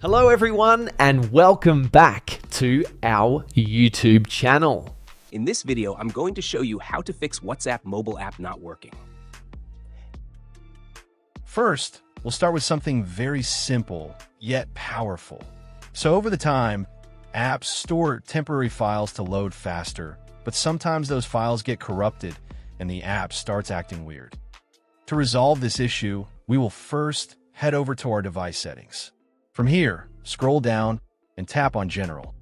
Hello everyone and welcome back to our YouTube channel. In this video, I'm going to show you how to fix WhatsApp mobile app not working. First, we'll start with something very simple, yet powerful. So over the time, apps store temporary files to load faster, but sometimes those files get corrupted and the app starts acting weird. To resolve this issue, we will first head over to our device settings. From here, scroll down and tap on General.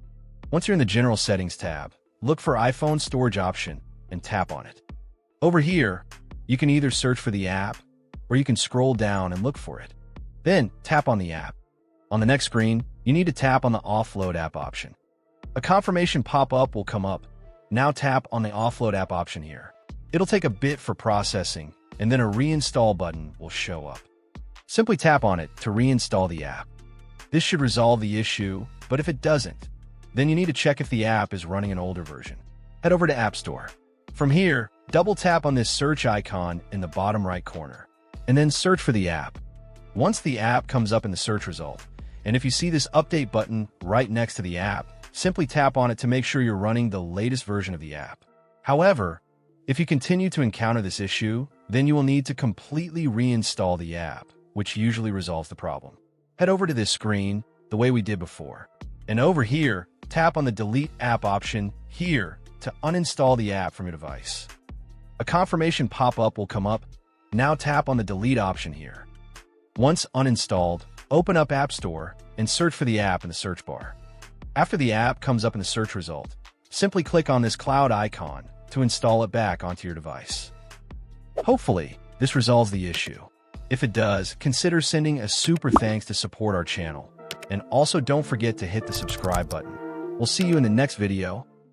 Once you're in the General Settings tab, look for iPhone Storage option and tap on it. Over here, you can either search for the app or you can scroll down and look for it. Then tap on the app. On the next screen, you need to tap on the Offload app option. A confirmation pop-up will come up. Now tap on the Offload app option here. It'll take a bit for processing, and then a reinstall button will show up. Simply tap on it to reinstall the app. This should resolve the issue, but if it doesn't, then you need to check if the app is running an older version. Head over to App Store. From here, double tap on this search icon in the bottom right corner, and then search for the app. Once the app comes up in the search result, and if you see this update button right next to the app, simply tap on it to make sure you're running the latest version of the app. However, if you continue to encounter this issue, then you will need to completely reinstall the app, which usually resolves the problem. Head over to this screen the way we did before. And over here, tap on the Delete App option here to uninstall the app from your device. A confirmation pop-up will come up. Now tap on the Delete option here. Once uninstalled, open up App Store and search for the app in the search bar. After the app comes up in the search result, simply click on this cloud icon to install it back onto your device. Hopefully, this resolves the issue. If it does, consider sending a super thanks to support our channel. And also don't forget to hit the subscribe button. We'll see you in the next video.